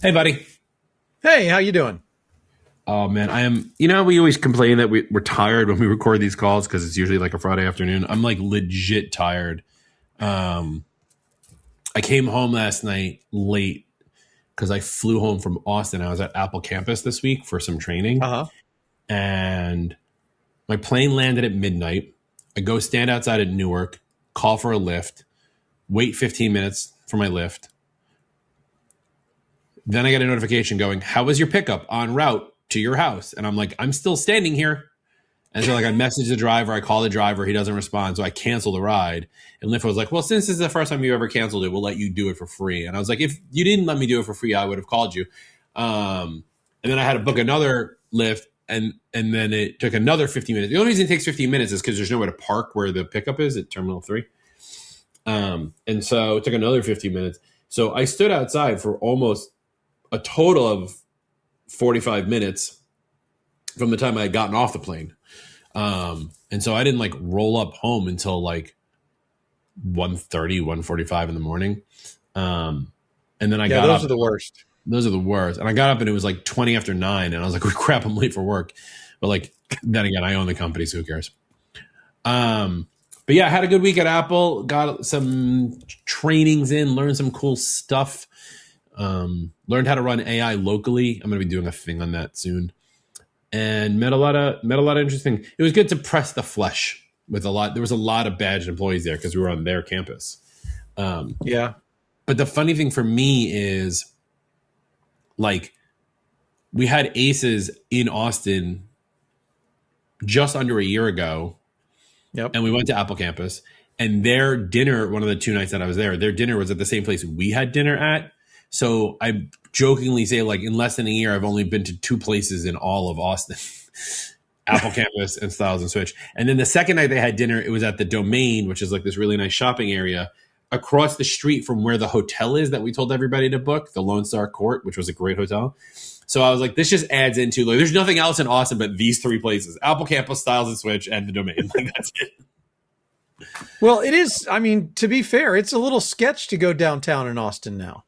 Hey, buddy. Hey, how you doing? Oh, man, I am. We always complain that we're tired when we record these calls because it's usually like a Friday afternoon. I'm like legit tired. I came home last night late because I flew home from Austin. I was at Apple campus this week for some training. And my plane landed at midnight. I go stand outside at Newark, call for a lift, wait 15 minutes for my lift. Then I get a notification going, how was your pickup en route to your house? And I'm like, I'm still standing here. And so like I message the driver, I call the driver, he doesn't respond. So I cancel the ride. And Lyft was like, well, since this is the first time you ever canceled it, we'll let you do it for free. And I was like, if you didn't let me do it for free, I would have called you. And then I had to book another Lyft. And then it took another 15 minutes. The only reason it takes 15 minutes is because there's nowhere to park where the pickup is at Terminal 3. And so it took another 15 minutes. So I stood outside for almost a total of 45 minutes from the time I had gotten off the plane. And so I didn't like roll up home until like 1:30, 1:45 in the morning. And then I got those up. are the worst. Those are the worst. And I got up and it was like 20 after 9. And I was like, oh, crap, I'm late for work. But like, then again, I own the company, so who cares? But yeah, I had a good week at Apple. Got some trainings in, learned some cool stuff. Learned how to run AI locally. I'm going to be doing a thing on that soon. And met a lot of interesting. It was good to press the flesh with a lot. There was a lot of badged employees there because we were on their campus. Yeah. But the funny thing for me is, like, we had ACEs in Austin just under a year ago. Yep. And we went to Apple campus, and their dinner, one of the 2 nights that I was there, their dinner was at the same place we had dinner at. So I jokingly say, like, in less than a year, I've only been to 2 places in all of Austin, Apple campus and Styles and Switch. And then the second night they had dinner, it was at the Domain, which is like this really nice shopping area across the street from where the hotel is that we told everybody to book, the Lone Star Court, which was a great hotel. So I was like, this just adds into, like, there's nothing else in Austin but these 3 places: Apple campus, Styles and Switch, and the Domain. Like, that's it. Well, it is. I mean, to be fair, it's a little sketch to go downtown in Austin now.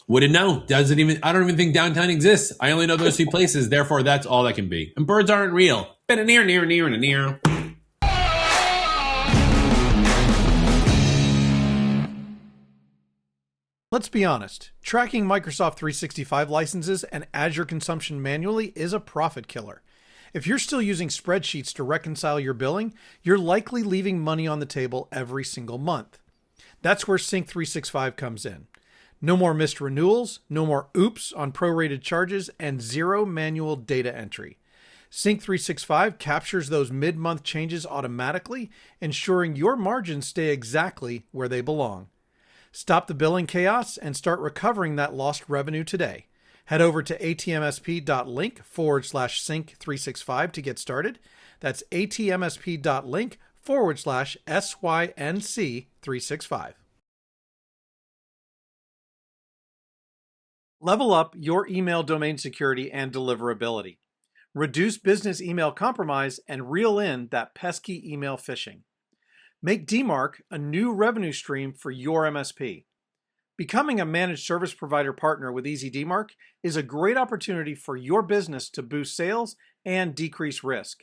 Wouldn't know. I don't even think downtown exists. I only know those 2 places. Therefore, that's all that can be. And birds aren't real. Been a near. Let's be honest. Tracking Microsoft 365 licenses and Azure consumption manually is a profit killer. If you're still using spreadsheets to reconcile your billing, you're likely leaving money on the table every single month. That's where Sync 365 comes in. No more missed renewals, no more oops on prorated charges, and 0 manual data entry. Sync 365 captures those mid-month changes automatically, ensuring your margins stay exactly where they belong. Stop the billing chaos and start recovering that lost revenue today. Head over to atmsp.link/sync365 to get started. That's atmsp.link/SYNC365. Level up your email domain security and deliverability. Reduce business email compromise and reel in that pesky email phishing. Make DMARC a new revenue stream for your MSP. Becoming a managed service provider partner with Easy DMARC is a great opportunity for your business to boost sales and decrease risk.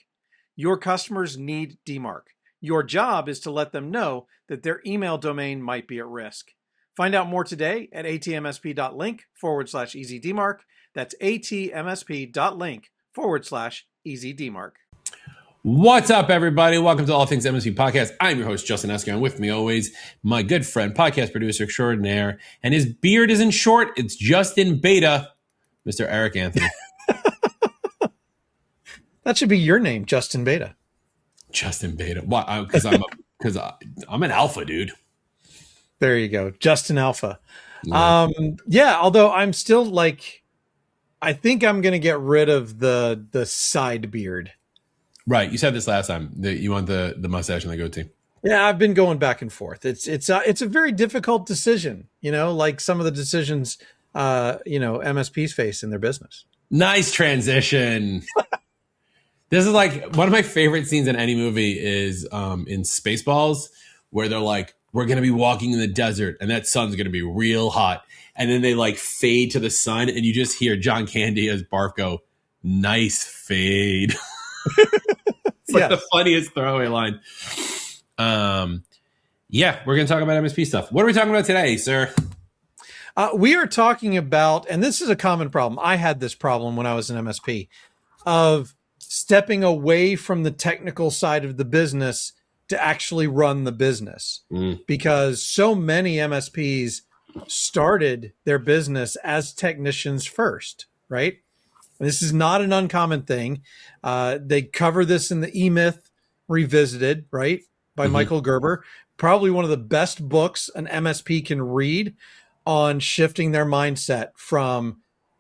Your customers need DMARC. Your job is to let them know that their email domain might be at risk. Find out more today at atmsp.link/EasyDMARC. That's atmsp.link/EasyDMARC. What's up, everybody? Welcome to All Things MSP Podcast. I'm your host, Justin Esgar, and with me always, my good friend, podcast producer extraordinaire, and his beard isn't short, it's just in beta, Mr. Eric Anthony. That should be your name, Justin Beta. Justin Beta. Why? Because I'm an alpha, dude. There you go, Justin Alpha. Yeah, although I'm still like, I think I'm going to get rid of the side beard. Right. You said this last time that you want the mustache and the goatee. Yeah, I've been going back and forth. It's a very difficult decision, like some of the decisions, MSPs face in their business. Nice transition. This is like one of my favorite scenes in any movie is in Spaceballs, where they're like, we're going to be walking in the desert and that sun's going to be real hot. And then they like fade to the sun and you just hear John Candy as Barf go, nice fade. It's like the funniest throwaway line. Yeah, we're going to talk about MSP stuff. What are we talking about today, sir? We are talking about, and this is a common problem. I had this problem when I was an MSP, of stepping away from the technical side of the business to actually run the business. Because so many MSPs started their business as technicians first, right? This is not an uncommon thing. They cover this in the E-Myth Revisited, right, by Michael Gerber. Probably one of the best books an MSP can read on shifting their mindset from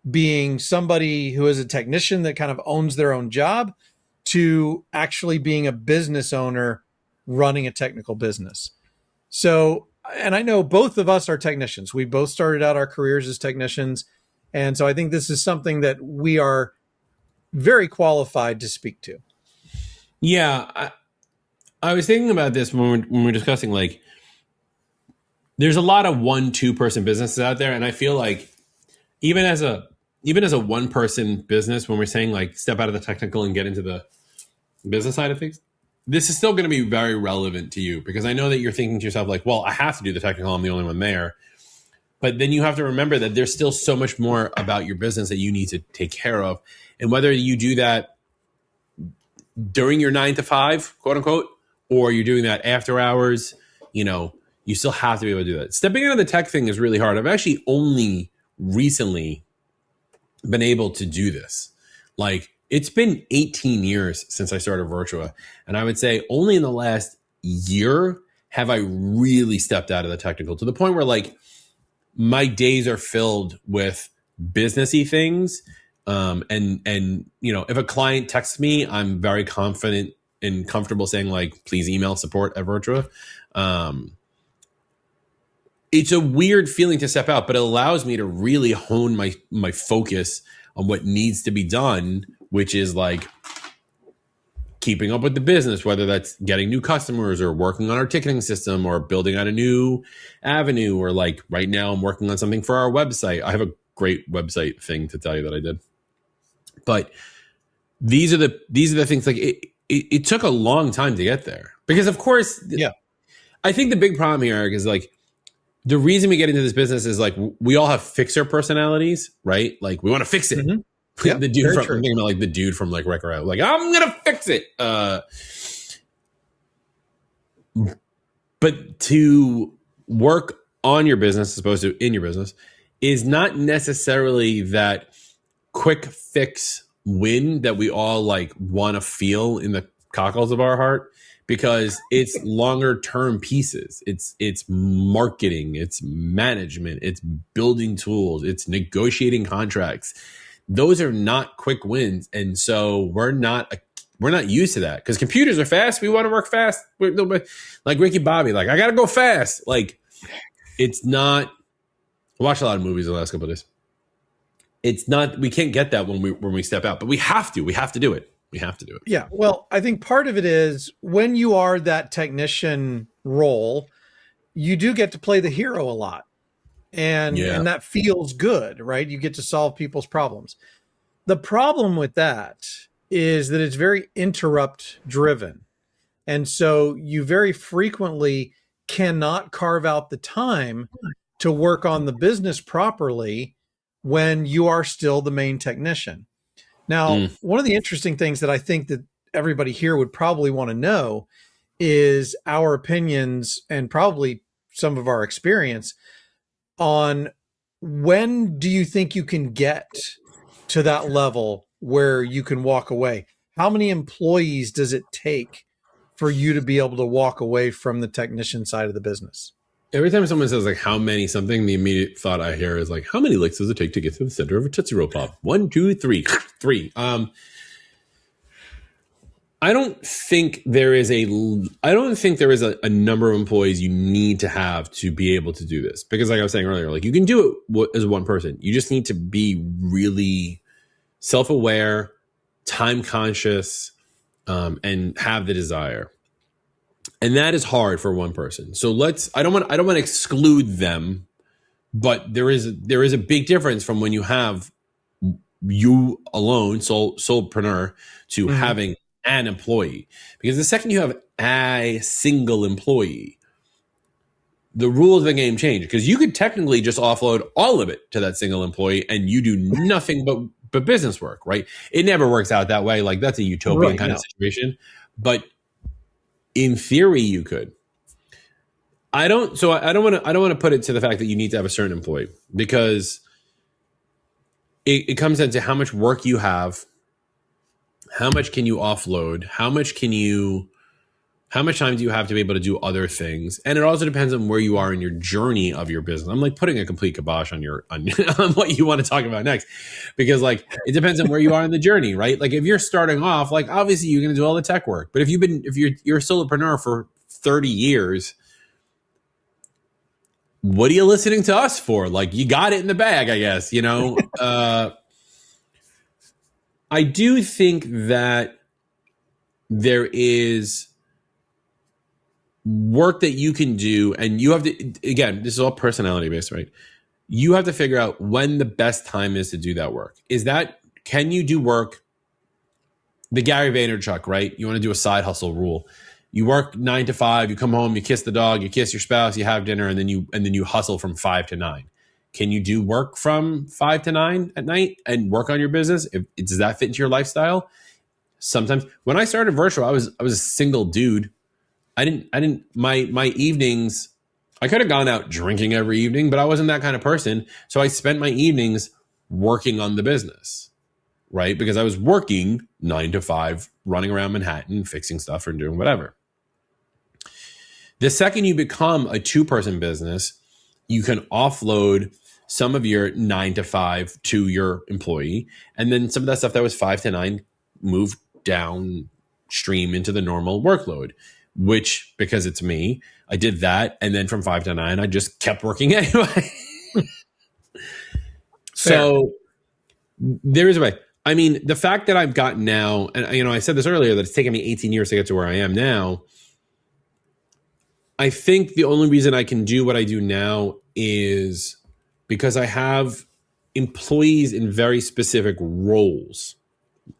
being somebody who is a technician that kind of owns their own job to actually being a business owner running a technical business. So, and I know both of us are technicians. We both started out our careers as technicians. And so I think this is something that we are very qualified to speak to. Yeah. I was thinking about this when we're discussing, like, there's a lot of 1-2 person businesses out there. And I feel like even as a 1-person business, when we're saying like step out of the technical and get into the business side of things, this is still going to be very relevant to you, because I know that you're thinking to yourself like, well, I have to do the technical. I'm the only one there. But then you have to remember that there's still so much more about your business that you need to take care of. And whether you do that during your 9 to 5, quote unquote, or you're doing that after hours, you know, you still have to be able to do that. Stepping into the tech thing is really hard. I've actually only recently been able to do this. Like, it's been 18 years since I started Virtua. And I would say only in the last year have I really stepped out of the technical, to the point where like my days are filled with businessy things. And you know, if a client texts me, I'm very confident and comfortable saying like, please email support@Virtua. It's a weird feeling to step out, but it allows me to really hone my focus on what needs to be done, which is like keeping up with the business, whether that's getting new customers or working on our ticketing system or building out a new avenue, or like right now I'm working on something for our website. I have a great website thing to tell you that I did. But these are the things, like it took a long time to get there, because of course, yeah, I think the big problem here, Eric, is like, the reason we get into this business is like we all have fixer personalities, right? Like we want to fix it. Mm-hmm. Yep, the dude from, I'm thinking about like the dude from like Wreck-It Ralph, like, I'm gonna fix it. But to work on your business as opposed to in your business is not necessarily that quick fix win that we all like want to feel in the cockles of our heart, because it's longer term pieces. It's marketing, it's management, it's building tools, it's negotiating contracts. Those are not quick wins. And so we're not used to that, because computers are fast. We want to work fast. Like Ricky Bobby, like, I got to go fast. Like, it's not, I watched a lot of movies the last couple of days. It's not, we can't get that when we step out, but we have to do it. We have to do it. Yeah. Well, I think part of it is when you are that technician role, you do get to play the hero a lot. And that feels good, right? You get to solve people's problems. The problem with that is that it's very interrupt driven. And so you very frequently cannot carve out the time to work on the business properly when you are still the main technician. Now, one of the interesting things that I think that everybody here would probably want to know is our opinions, and probably some of our experience, on when do you think you can get to that level where you can walk away? How many employees does it take for you to be able to walk away from the technician side of the business? Every time someone says like how many something, the immediate thought I hear is like, how many licks does it take to get to the center of a Tootsie Roll Pop? 1, 2, 3, 3. I don't think there is a number of employees you need to have to be able to do this, because like I was saying earlier, like you can do it as one person. You just need to be really self-aware, time conscious, and have the desire. And that is hard for one person. So I don't want to exclude them, but there is a big difference from when you have you alone, solopreneur, to having an employee. Because the second you have a single employee, the rules of the game change, because you could technically just offload all of it to that single employee and you do nothing but business work, right? It never works out that way. Like, that's a utopian kind of situation. But in theory, you could. I don't want to put it to the fact that you need to have a certain employee, because it comes down to how much work you have, how much can you offload, how much time do you have to be able to do other things, and it also depends on where you are in your journey of your business. I'm like putting a complete kibosh on on what you want to talk about next, because like it depends on where you are in the journey, right? Like if you're starting off, like obviously you're going to do all the tech work, but if you're a solopreneur for 30 years. What are you listening to us for? Like, you got it in the bag, I guess, you know? I do think that there is work that you can do, and you have to, again, this is all personality based, right? You have to figure out when the best time is to do that work. Can you do work? The Gary Vaynerchuk, right? You want to do a side hustle rule. You work 9 to 5, you come home, you kiss the dog, you kiss your spouse, you have dinner, and then you hustle from 5 to 9. Can you do work from 5 to 9 at night and work on your business? Does that fit into your lifestyle? Sometimes. When I started virtual, I was a single dude. My evenings, I could have gone out drinking every evening, but I wasn't that kind of person. So I spent my evenings working on the business, right? Because I was working 9 to 5, running around Manhattan, fixing stuff or doing whatever. The second you become a 2-person business, you can offload some of your 9 to 5 to your employee. And then some of that stuff that was 5 to 9 moved downstream into the normal workload, which, because it's me, I did that. And then from 5 to 9, I just kept working anyway. So there is a way. I mean, the fact that I've gotten now, and I said this earlier, that it's taken me 18 years to get to where I am now. I think the only reason I can do what I do now is because I have employees in very specific roles.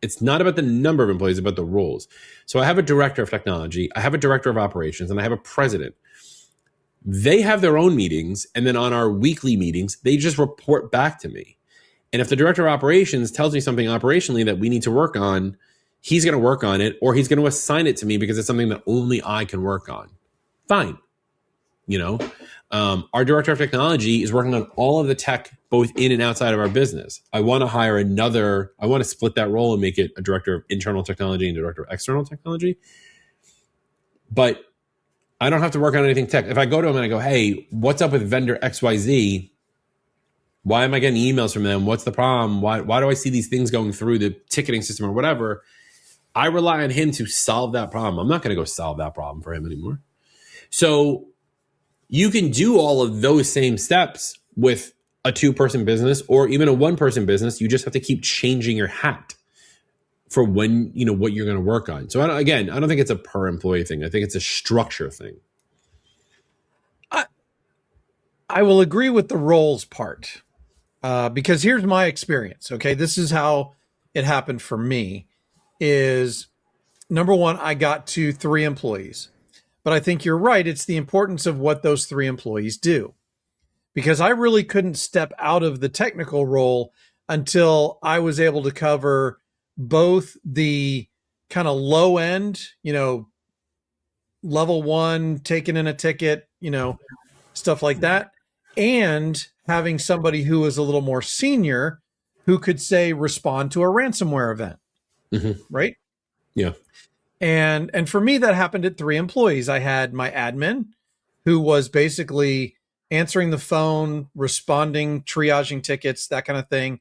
It's not about the number of employees, it's about the roles. So I have a director of technology, I have a director of operations, and I have a president. They have their own meetings, and then on our weekly meetings, they just report back to me. And if the director of operations tells me something operationally that we need to work on, he's going to work on it, or he's going to assign it to me because it's something that only I can work on. Fine. Our director of technology is working on all of the tech, both in and outside of our business. I want to split that role and make it a director of internal technology and a director of external technology. But I don't have to work on anything tech. If I go to him and I go, hey, what's up with vendor XYZ? Why am I getting emails from them? What's the problem? Why do I see these things going through the ticketing system or whatever? I rely on him to solve that problem. I'm not going to go solve that problem for him anymore. So you can do all of those same steps with a 2-person business or even a 1-person business. You just have to keep changing your hat for when, what you're going to work on. So I don't think it's a per employee thing. I think it's a structure thing. I will agree with the roles part. Because here's my experience. Okay. This is how it happened for me is, number one, I got to 3 employees, but I think you're right. It's the importance of what those 3 employees do, because I really couldn't step out of the technical role until I was able to cover both the kind of low end, level 1, taking in a ticket, stuff like that. And having somebody who is a little more senior who could, say, respond to a ransomware event. Mm-hmm. Right? Yeah. And for me, that happened at 3 employees. I had my admin, who was basically answering the phone, responding, triaging tickets, that kind of thing.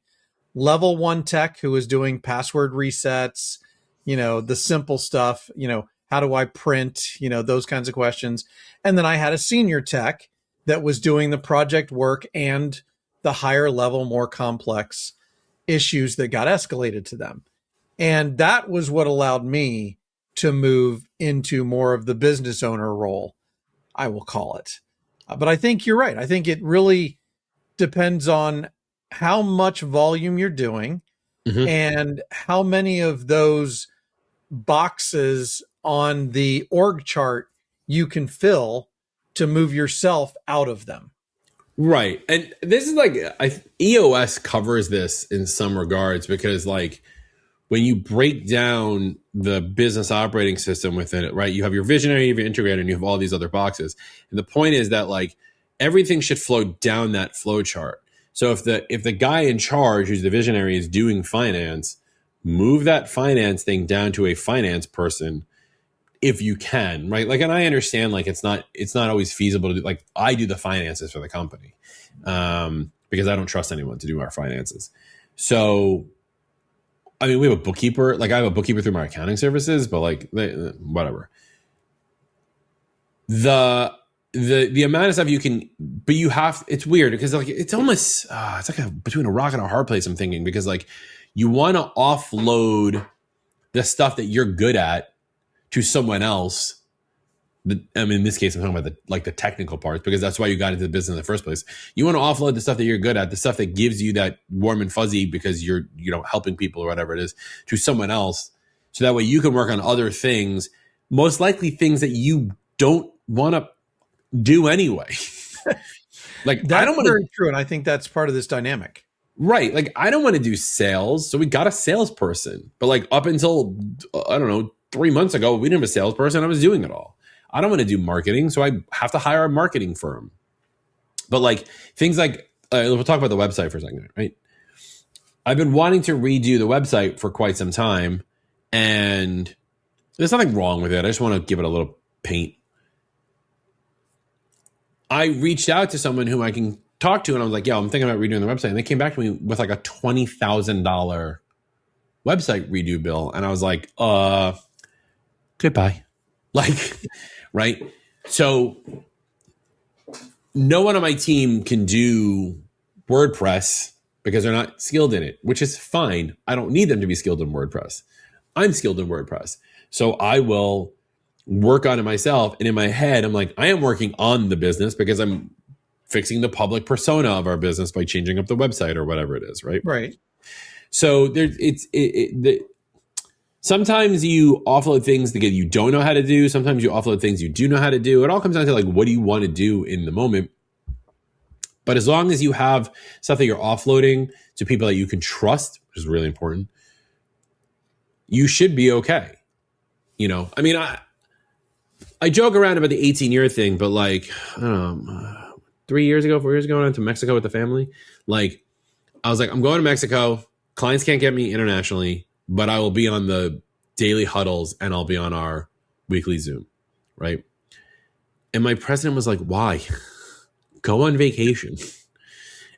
Level 1 tech, who was doing password resets, the simple stuff, how do I print, those kinds of questions. And then I had a senior tech that was doing the project work and the higher level, more complex issues that got escalated to them. And that was what allowed me to move into more of the business owner role, I will call it. But I think you're right. I think it really depends on how much volume you're doing and how many of those boxes on the org chart you can fill to move yourself out of them. Right. And this is like, EOS covers this in some regards, because like when you break down the business operating system within it, right, you have your visionary, you have your integrator, and you have all these other boxes. And the point is that like everything should flow down that flow chart. So if the guy in charge, who's the visionary, is doing finance, move that finance thing down to a finance person if you can, right? Like, and I understand like it's not always feasible to do, like I do the finances for the company because I don't trust anyone to do our finances. So, I mean, we have a bookkeeper, like I have a bookkeeper through my accounting services, but like whatever. The amount of stuff you can, but you have, it's weird because like it's almost it's like between a rock and a hard place, I'm thinking, because like you want to offload the stuff that you're good at to someone else. I mean, in this case, I'm talking about the technical parts, because that's why you got into the business in the first place. You want to offload the stuff that you're good at, the stuff that gives you that warm and fuzzy because you're, helping people or whatever it is, to someone else. So that way you can work on other things, most likely things that you don't want to do anyway. Like, that's I don't want to. Very true. And I think that's part of this dynamic. Right. Like, I don't want to do sales. So we got a salesperson. But like up until, I don't know, 3 months ago, we didn't have a salesperson. I was doing it all. I don't want to do marketing. So I have to hire a marketing firm. But like things like, we'll talk about the website for a second, right? I've been wanting to redo the website for quite some time. And there's nothing wrong with it. I just want to give it a little paint. I reached out to someone who I can talk to, and I was like, "Yo, I'm thinking about redoing the website." And they came back to me with like a $20,000 website redo bill, and I was like, goodbye." Like, right? So no one on my team can do WordPress because they're not skilled in it, which is fine. I don't need them to be skilled in WordPress. I'm skilled in WordPress. So I will work on it myself. And in my head, I'm like, I am working on the business because I'm fixing the public persona of our business by changing up the website or whatever it is, right? Right. So sometimes you offload things that you don't know how to do. Sometimes you offload things you do know how to do. It all comes down to like, what do you want to do in the moment? But as long as you have stuff that you're offloading to people that you can trust, which is really important, you should be okay. I mean, I joke around about the 18-year thing, but like, I don't know, 4 years ago, I went to Mexico with the family. Like, I was like, I'm going to Mexico. Clients can't get me internationally, but I will be on the daily huddles and I'll be on our weekly Zoom, right? And my president was like, why? Go on vacation.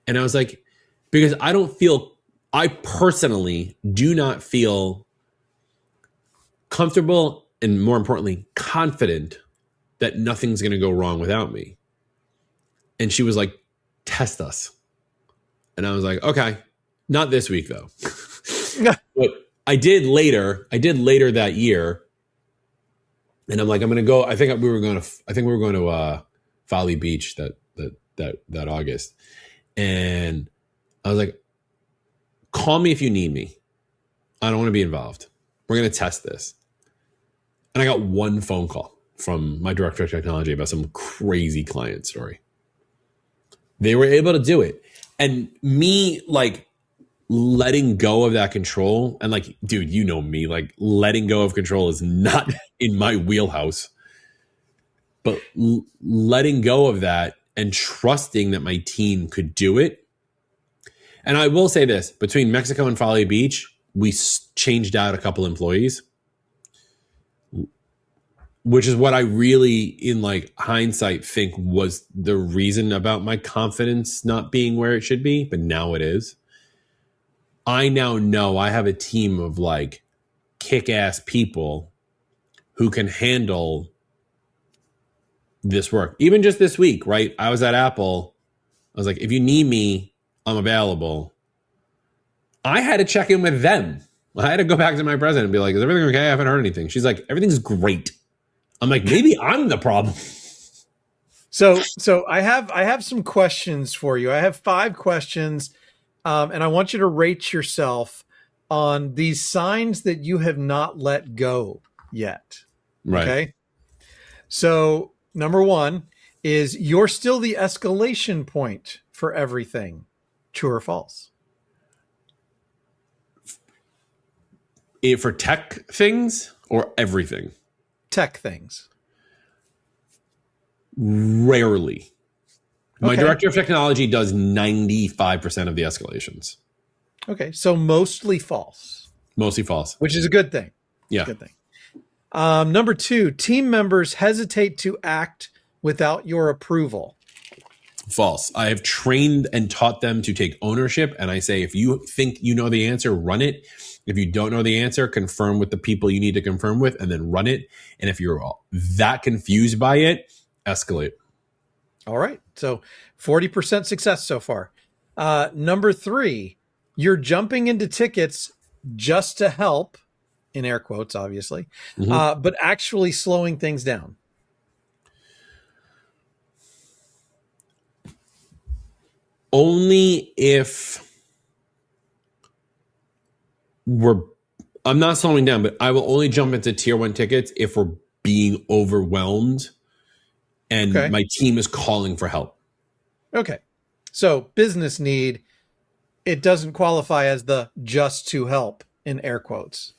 And I was like, because I personally do not feel comfortable and, more importantly, confident that nothing's going to go wrong without me. And she was like, test us. And I was like, okay, not this week though. But I did later that year. And I'm like, I'm going to go. I think we were going to Folly Beach that August. And I was like, call me if you need me. I don't want to be involved. We're going to test this. And I got one phone call from my director of technology about some crazy client story. They were able to do it. And me, like, letting go of that control, and like, dude, you know me, like, letting go of control is not in my wheelhouse. But letting go of that and trusting that my team could do it. And I will say this, between Mexico and Folly Beach, we changed out a couple employees, which is what I really, in like hindsight, think was the reason about my confidence not being where it should be, but now it is. I now know I have a team of like kick-ass people who can handle this work. Even just this week, right? I was at Apple. I was like, if you need me, I'm available. I had to check in with them. I had to go back to my president and be like, is everything okay? I haven't heard anything. She's like, everything's great. I'm like, maybe I'm the problem. So I have some questions for you. I have 5 questions, and I want you to rate yourself on these signs that you have not let go yet. Right. Okay. So number 1 is you're still the escalation point for everything. True or false? For tech things or everything? Tech things. Rarely. My director of technology does 95% of the escalations. Okay. So mostly false. Mostly false. Which is a good thing. Yeah. Good thing. Number 2, team members hesitate to act without your approval. False. I have trained and taught them to take ownership. And I say, if you think you know the answer, run it. If you don't know the answer, confirm with the people you need to confirm with and then run it. And if you're that confused by it, escalate. All right. So 40% success so far. Number 3, you're jumping into tickets just to help, in air quotes, obviously, but actually slowing things down. Only if I'm not slowing down, but I will only jump into tier 1 tickets if we're being overwhelmed and my team is calling for help. Okay. So business need, it doesn't qualify as the just to help in air quotes.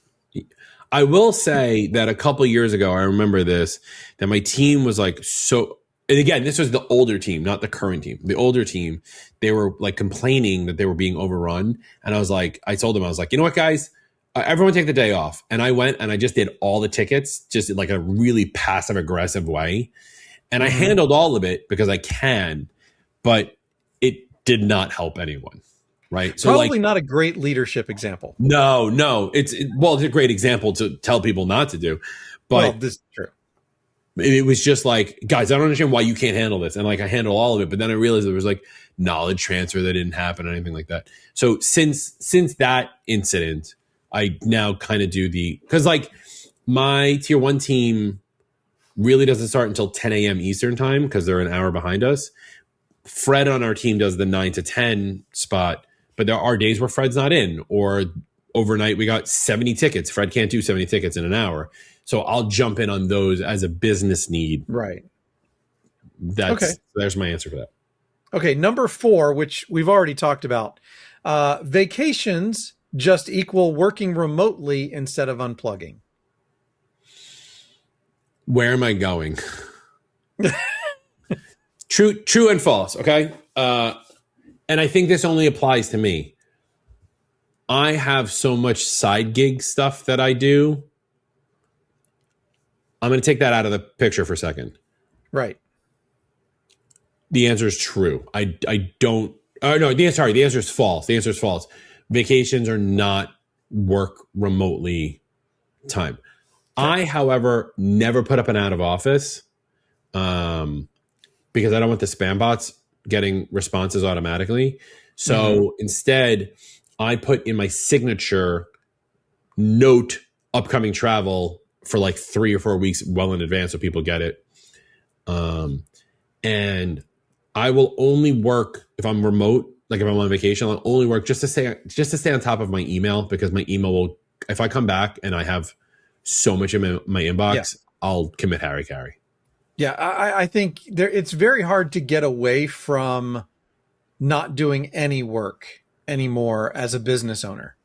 I will say that a couple of years ago, I remember this, that my team was like, and again, this was the older team, not the current team. The older team, they were like complaining that they were being overrun. And I told them, I was like, you know what, guys, everyone take the day off. And I went and I just did all the tickets, just in like a really passive aggressive way. And I handled all of it because I can, but it did not help anyone. Right. So probably not a great leadership example. No, it's a great example to tell people not to do, but this is true. It was just like, guys, I don't understand why you can't handle this. And like, I handle all of it, but then I realized there was like knowledge transfer that didn't happen or anything like that. So since that incident, I now kind of do because like my tier 1 team really doesn't start until 10 a.m. Eastern time because they're an hour behind us. Fred on our team does the 9 to 10 spot, but there are days where Fred's not in, or overnight we got 70 tickets. Fred can't do 70 tickets in an hour. So I'll jump in on those as a business need. Right. There's my answer for that. Okay. Number 4, which we've already talked about, vacations just equal working remotely instead of unplugging. Where am I going? True and false. Okay. And I think this only applies to me. I have so much side gig stuff that I do. I'm going to take that out of the picture for a second. Right. The answer is true. I don't. No, the answer is false. The answer is false. Vacations are not work remotely time. I, however, never put up an out of office because I don't want the spam bots getting responses automatically. So instead, I put in my signature note upcoming travel for like 3 or 4 weeks well in advance so people get it. And I will only work if I'm remote, like if I'm on vacation, I'll only work just to stay on top of my email, because my email will, if I come back and I have so much in my inbox, I'll commit harry-carry. Yeah, I think it's very hard to get away from not doing any work anymore as a business owner.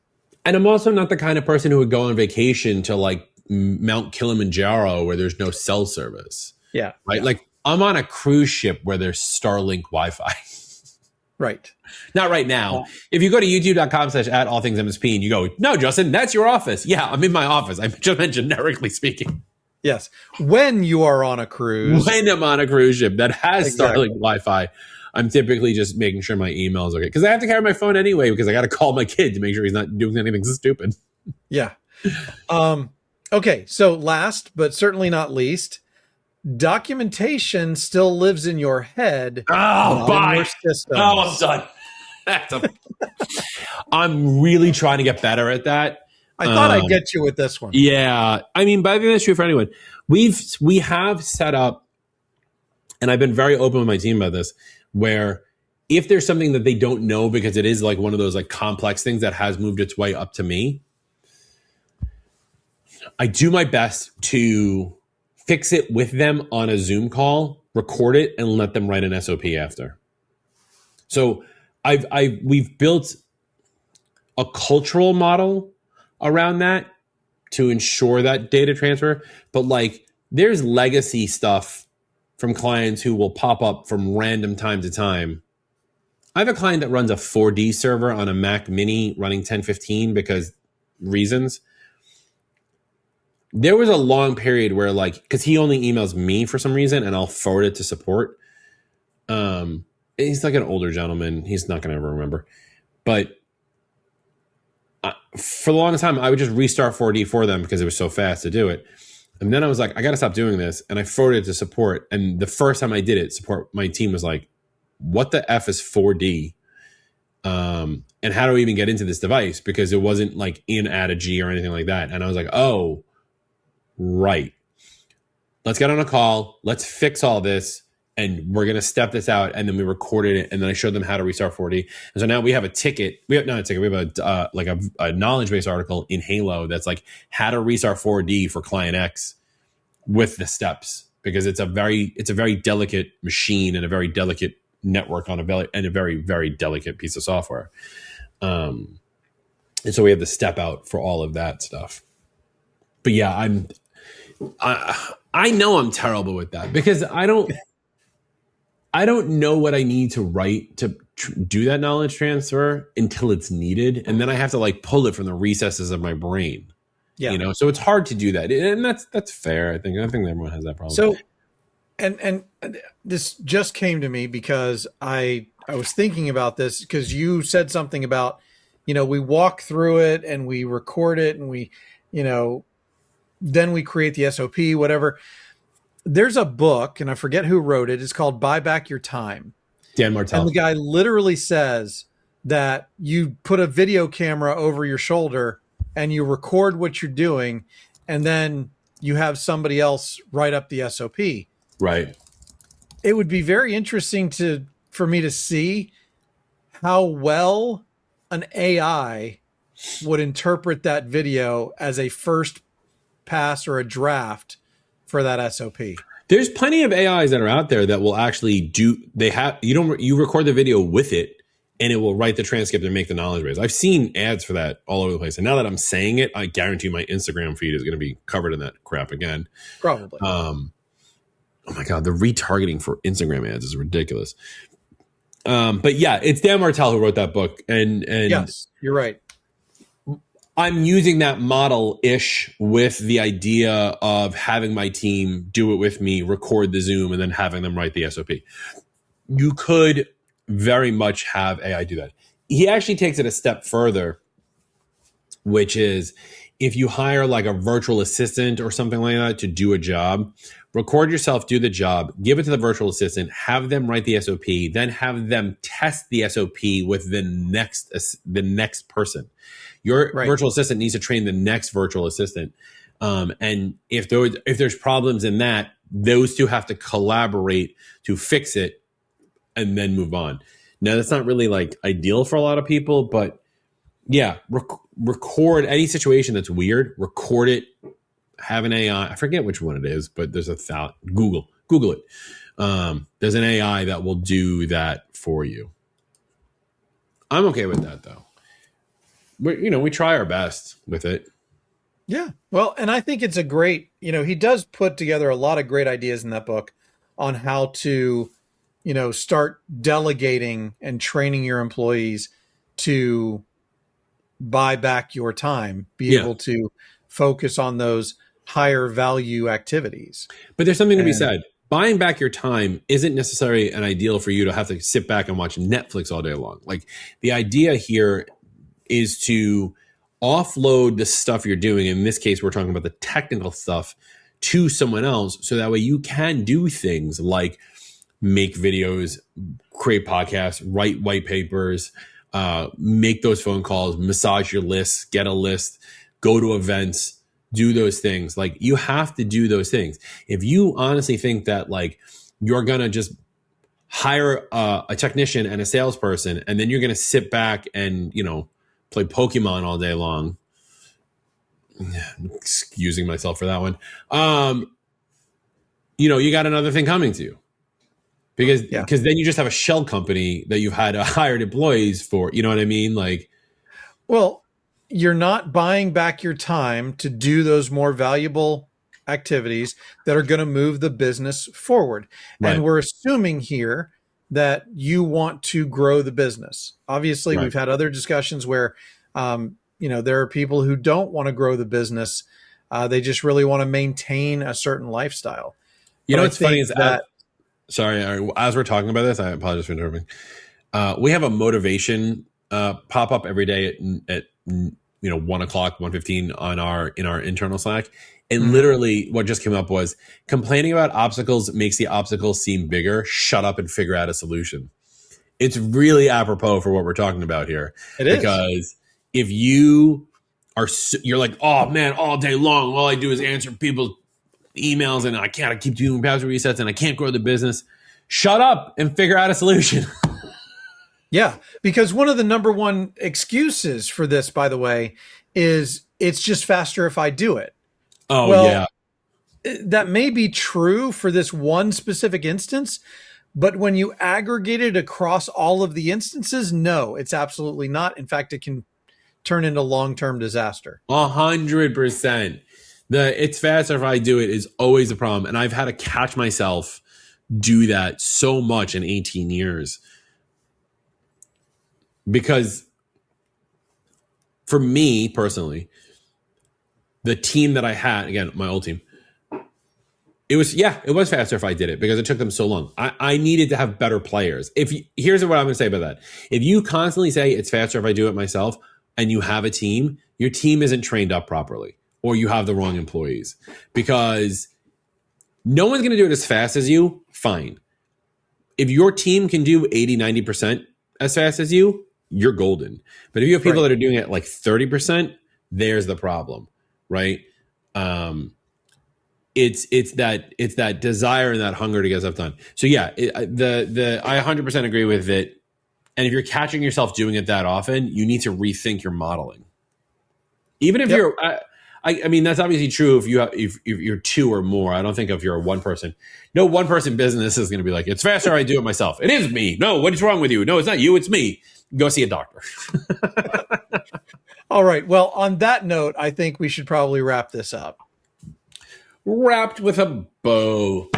And I'm also not the kind of person who would go on vacation to like Mount Kilimanjaro where there's no cell service. Yeah. Right. Yeah. Like I'm on a cruise ship where there's Starlink Wi-Fi. Right. Not right now. If you go to youtube.com/@allthingsmsp and you go, no, Justin, that's your office. Yeah, I'm in my office. I'm just generically speaking. Yes. When you are on a cruise. When I'm on a cruise ship that has Starlink Wi-Fi, I'm typically just making sure my email is okay. Because I have to carry my phone anyway, because I got to call my kid to make sure he's not doing anything stupid. Yeah. Okay. So last, but certainly not least, documentation still lives in your head. Oh, bye. Oh, I'm done. I'm really trying to get better at that. I thought I'd get you with this one. Yeah. I mean, but I think that's true for anyone. We have set up, and I've been very open with my team about this, where if there's something that they don't know, because it is like one of those like complex things that has moved its way up to me, I do my best to fix it with them on a Zoom call, record it, and let them write an SOP after. So we've built a cultural model around that to ensure that data transfer. But like, there's legacy stuff from clients who will pop up from random time to time. I have a client that runs a 4D server on a Mac Mini running 1015 because reasons. There was a long period where like, because he only emails me for some reason and I'll forward it to support. He's like an older gentleman. He's not going to ever remember. But for the longest time, I would just restart 4D for them because it was so fast to do it. And then I was like, I got to stop doing this. And I forwarded it to support. And the first time I did it, my team was like, what the F is 4D? And how do we even get into this device? Because it wasn't like in Adigy or anything like that. And I was like, oh, right. Let's get on a call. Let's fix all this. And we're going to step this out. And then we recorded it. And then I showed them how to restart 4D. And so now we have a ticket. We have not a ticket. We have a knowledge base article in Halo that's like how to restart 4D for client X with the steps, because it's a very delicate machine and a very delicate network on a very, very delicate piece of software. And so we have the step out for all of that stuff. But yeah, I know I'm terrible with that because I don't know what I need to write to do that knowledge transfer until it's needed. And then I have to like pull it from the recesses of my brain. Yeah. You know, so it's hard to do that. And that's fair. I think everyone has that problem. So, and this just came to me because I was thinking about this because you said something about, we walk through it and we record it and we, then we create the SOP, whatever. There's a book, and I forget who wrote it. It's called Buy Back Your Time. Dan Martell. And the guy literally says that you put a video camera over your shoulder and you record what you're doing, and then you have somebody else write up the SOP. Right. It would be very interesting for me to see how well an AI would interpret that video as a first pass or a draft for that SOP. There's plenty of AIs that are out there that will actually you record the video with it and it will write the transcript and make the knowledge base. I've seen ads for that all over the place. And now that I'm saying it, I guarantee my Instagram feed is going to be covered in that crap again. Probably. Oh my God, the retargeting for Instagram ads is ridiculous. But yeah, it's Dan Martell who wrote that book. And yes, you're right. I'm using that model-ish with the idea of having my team do it with me, record the Zoom, and then having them write the SOP. You could very much have AI do that. He actually takes it a step further, which is if you hire like a virtual assistant or something like that to do a job, record yourself, do the job, give it to the virtual assistant, have them write the SOP, then have them test the SOP with the next person. Your virtual assistant needs to train the next virtual assistant. And if there's problems in that, those two have to collaborate to fix it and then move on. Now, that's not really like ideal for a lot of people, but yeah, record any situation that's weird, record it, have an AI. I forget which one it is, but there's Google it. There's an AI that will do that for you. I'm okay with that though. We try our best with it. Yeah. Well, and I think it's a great, he does put together a lot of great ideas in that book on how to, start delegating and training your employees to buy back your time, be able to focus on those higher value activities. But there's something to be said. Buying back your time isn't necessarily an ideal for you to have to sit back and watch Netflix all day long. Like the idea here is to offload the stuff you're doing. In this case, we're talking about the technical stuff to someone else. So that way you can do things like make videos, create podcasts, write white papers, make those phone calls, massage your lists, get a list, go to events, do those things. Like, you have to do those things. If you honestly think that like you're going to just hire a technician and a salesperson, and then you're going to sit back and, play Pokemon all day long. Excusing myself for that one. You got another thing coming to you, because then you just have a shell company that you've had hired employees for. You know what I mean? Like, well, you're not buying back your time to do those more valuable activities that are going to move the business forward. Right. And we're assuming here that you want to grow the business. Obviously, we've had other discussions where, there are people who don't want to grow the business. They just really want to maintain a certain lifestyle. What's funny is that, sorry, as we're talking about this, I apologize for interrupting. We have a motivation pop up every day at 1 o'clock, 1:15 in our internal Slack. And literally what just came up was, complaining about obstacles makes the obstacles seem bigger. Shut up and figure out a solution. It's really apropos for what we're talking about here. It is. Because if you're like, oh man, all day long, all I do is answer people's emails and I keep doing password resets and I can't grow the business. Shut up and figure out a solution. Yeah, because one of the number one excuses for this, by the way, is it's just faster if I do it. Oh, well, yeah. That may be true for this one specific instance, but when you aggregate it across all of the instances, no, it's absolutely not. In fact, it can turn into long-term disaster. 100%. It's faster if I do it is always a problem. And I've had to catch myself do that so much in 18 years. Because for me personally, the team that I had, again, my old team, it was faster if I did it because it took them so long. I needed to have better players. Here's what I'm going to say about that. If you constantly say it's faster if I do it myself and you have a team, your team isn't trained up properly or you have the wrong employees, because no one's going to do it as fast as you. Fine. If your team can do 80, 90% as fast as you, you're golden. But if you have people that are doing it like 30%, there's the problem. Right. It's that desire and that hunger to get stuff done. So yeah, I 100% agree with it. And if you're catching yourself doing it that often, you need to rethink your modeling. Even if you're, I mean, that's obviously true if you're two or more. I don't think if you're a one person, no one person business is going to be like, it's faster I do it myself. It is me. No, what is wrong with you? No, it's not you. It's me. Go see a doctor. All right. Well, on that note, I think we should probably wrap this up. Wrapped with a bow.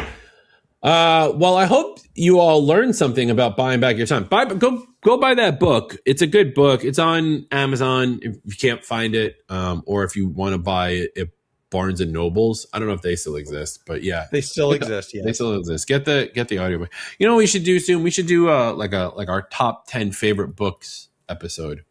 Well, I hope you all learned something about buying back your time. Go buy that book. It's a good book. It's on Amazon if you can't find it, or if you want to buy it at Barnes and Nobles. I don't know if they still exist, but yeah, they still exist. Yeah, they still exist. Get the audiobook. You know what we should do soon? We should do like our top 10 favorite books episode.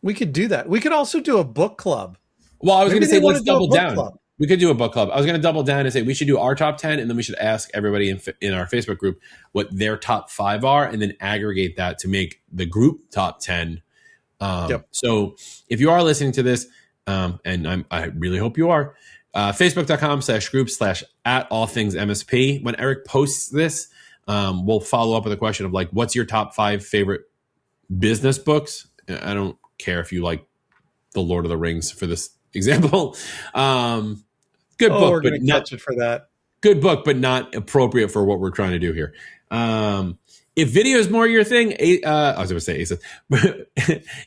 We could do that. We could also do a book club. Well, I was going to say let's double down. Club. We could do a book club. I was going to double down and say we should do our top 10, and then we should ask everybody in our Facebook group what their top 5 are, and then aggregate that to make the group top 10. So if you are listening to this, and I really hope you are, facebook.com/group/at All Things MSP. When Eric posts this, we'll follow up with a question of like, what's your top 5 favorite business books? I don't care if you like The Lord of the Rings for this example. Good book, we're but not for that. Good book, but not appropriate for what we're trying to do here. If video is more your thing, I was going to say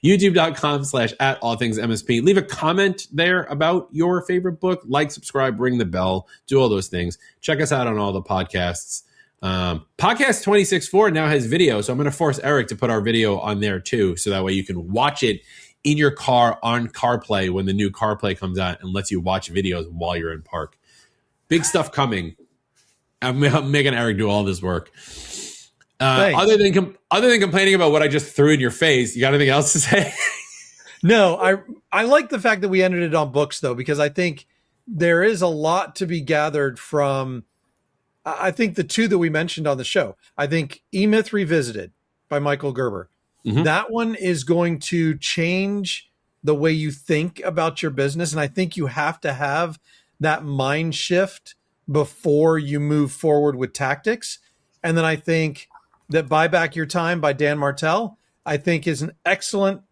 youtube.com/at All Things MSP. Leave a comment there about your favorite book. Like, subscribe, ring the bell, do all those things. Check us out on all the podcasts. Podcast 264 now has video, so I'm going to force Eric to put our video on there too, so that way you can watch it in your car on CarPlay when the new CarPlay comes out and lets you watch videos while you're in park. Big stuff coming. I'm making Eric do all this work. Other than complaining about what I just threw in your face, you got anything else to say? No, I like the fact that we ended it on books, though, because I think there is a lot to be gathered from, I think, the 2 that we mentioned on the show. I think E-Myth Revisited by Michael Gerber. Mm-hmm. That one is going to change the way you think about your business. And I think you have to have that mind shift before you move forward with tactics. And then I think that Buy Back Your Time by Dan Martell, I think is an excellent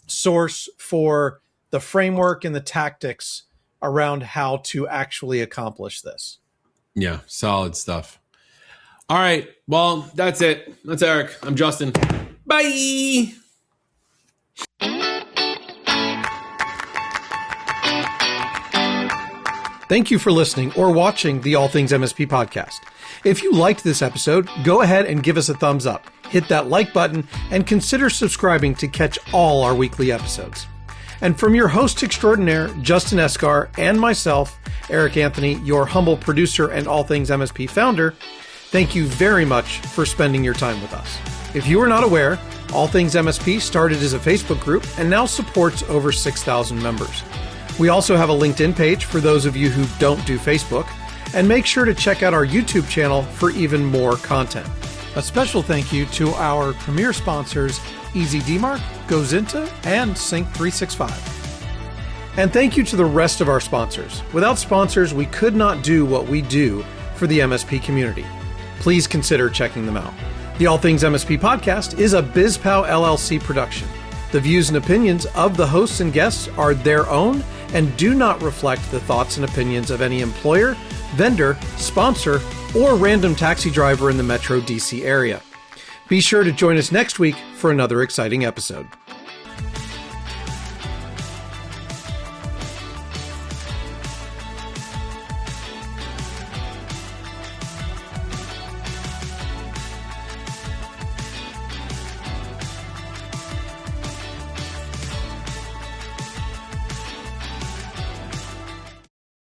source for the framework and the tactics around how to actually accomplish this. Yeah, solid stuff. All right. Well, that's it. That's Eric. I'm Justin. Bye. Thank you for listening or watching the All Things MSP podcast. If you liked this episode, go ahead and give us a thumbs up, hit that like button, and consider subscribing to catch all our weekly episodes. And from your host extraordinaire, Justin Esgar, and myself, Eric Anthony, your humble producer and All Things MSP founder, thank you very much for spending your time with us. If you are not aware, All Things MSP started as a Facebook group and now supports over 6,000 members. We also have a LinkedIn page for those of you who don't do Facebook, and make sure to check out our YouTube channel for even more content. A special thank you to our premier sponsors, Easy DMark, GoZinta, and Sync365. And thank you to the rest of our sponsors. Without sponsors, we could not do what we do for the MSP community. Please consider checking them out. The All Things MSP podcast is a BizPow LLC production. The views and opinions of the hosts and guests are their own and do not reflect the thoughts and opinions of any employer, vendor, sponsor, or random taxi driver in the Metro DC area. Be sure to join us next week for another exciting episode.